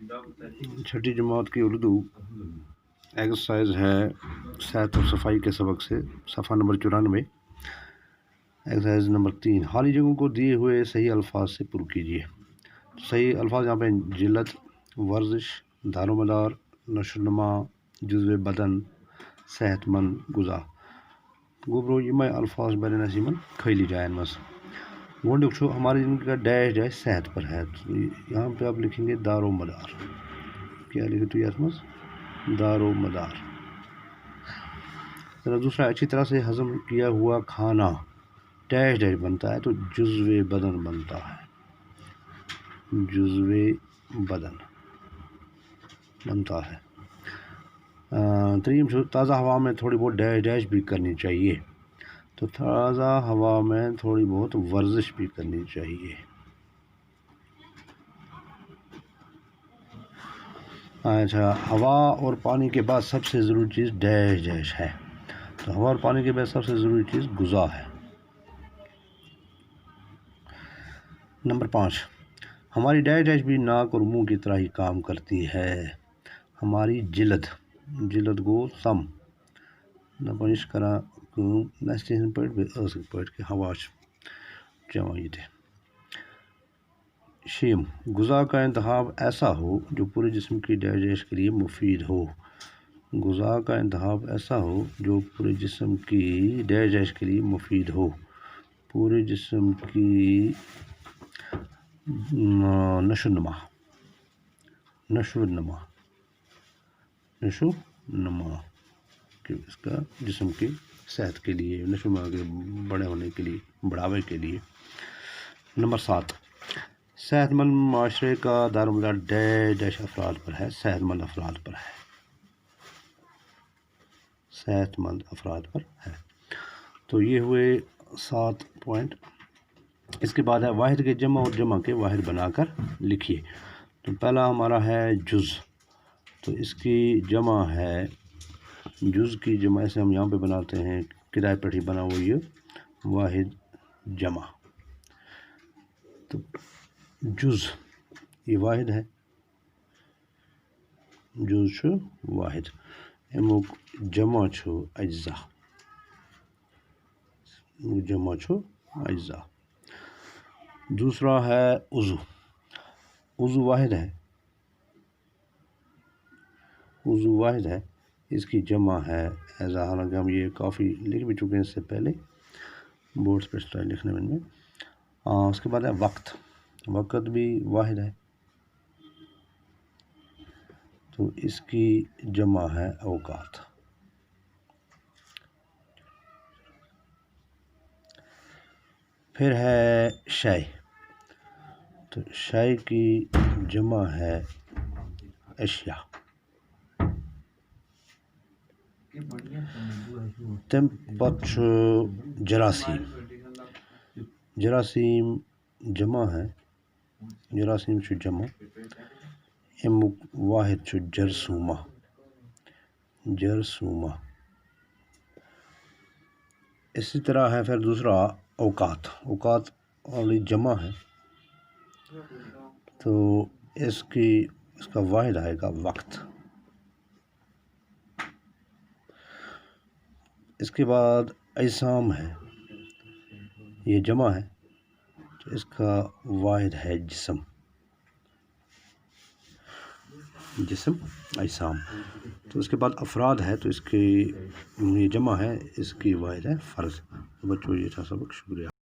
چھٹی جماعت کی اردو ایکسرسائز ہے صحت اور صفائی کے سبق سے صفحہ نمبر 94 ایکسرسائز نمبر 3 خالی جگہوں کو دیے ہوئے صحیح الفاظ سے پر کیجیے. صحیح الفاظ یہاں پہ جلد، ورزش، دار و مدار، نشو و نما، جزو بدن، صحت مند، غذا. گوبرو یہ الفاظ بین نسیمن خالی جائن مس گونڈک چھو ہماری زندگی کا ڈیش ڈیش صحت پر ہے. تو یہاں پہ آپ لکھیں گے دار و مدار. کیا لکھے تو یس مس دار و مدار. دوسرا اچھی طرح سے ہضم کیا ہوا کھانا ڈیش ڈیش بنتا ہے تو جزو بدن بنتا ہے. جزو بدن بنتا ہے. تریم تازہ ہوا میں تھوڑی بہت ڈیش ڈیش بھی کرنی چاہیے. تو تازہ ہوا میں تھوڑی بہت ورزش بھی کرنی چاہیے. اچھا، ہوا اور پانی کے بعد سب سے ضروری چیز ڈیش ڈیش ہے. تو ہوا اور پانی کے بعد سب سے ضروری چیز غذا ہے. نمبر 5 ہماری ڈیش ڈیش بھی ناک اور منہ کی طرح ہی کام کرتی ہے. ہماری جلد گو سم نپنش کرا نسٹن پٹ پٹ کے ہوا جمع تھے. شیم غذا کا انتخاب ایسا ہو جو پورے جسم کی ڈیش ڈیش کے لیے مفید ہو. غذا کا انتخاب ایسا ہو جو پورے جسم کی ڈیش ڈیش کے لیے مفید ہو. پورے جسم کی نشو نما اس کا جسم کی صحت کے لیے نشو نما کے بڑے ہونے کے لیے بڑھاوے کے لیے. نمبر 7 صحت مند معاشرے کا دار و مدار ڈیش ڈیش افراد پر ہے. صحت مند افراد پر ہے. صحت مند افراد پر ہے. تو یہ ہوئے 7 پوائنٹ. اس کے بعد ہے واحد کے جمع اور جمع کے واحد بنا کر لکھیے. تو پہلا ہمارا ہے جز. تو اس کی جمع ہے جز کی جمع سے ہم یہاں پہ بناتے ہیں کرائے پٹھی بنا ہوئی ہے واحد جمع. تو جز یہ واحد ہے. جز چھو واحد امیک جمع چھو اجزا. جمع چھو اجزا. دوسرا ہے عضو. عضو واحد ہے. عضو واحد ہے. اس کی جمع ہے اعضا. حالانکہ ہم یہ کافی لکھ بھی چکے ہیں اس سے پہلے بورڈ پہ اسٹائل لکھنے میں. اس کے بعد ہے وقت. وقت بھی واحد ہے. تو اس کی جمع ہے اوقات. پھر ہے شے. تو شے کی جمع ہے اشیاء. تم پتھ جراثیم. جراثیم جمع ہے. جراثیم چھو جمع امیک واحد چھو جرثومہ. جرثومہ. اسی طرح ہے پھر دوسرا اوقات. اوقات والی جمع ہے. تو اس کا واحد آئے گا وقت. اس کے بعد اجسام ہے. یہ جمع ہے. تو اس کا واحد ہے جسم. جسم اجسام. تو اس کے بعد افراد ہے. تو اس کی یہ جمع ہے. اس کی واحد ہے فرد. بچوں یہ تھا سبق. شکریہ.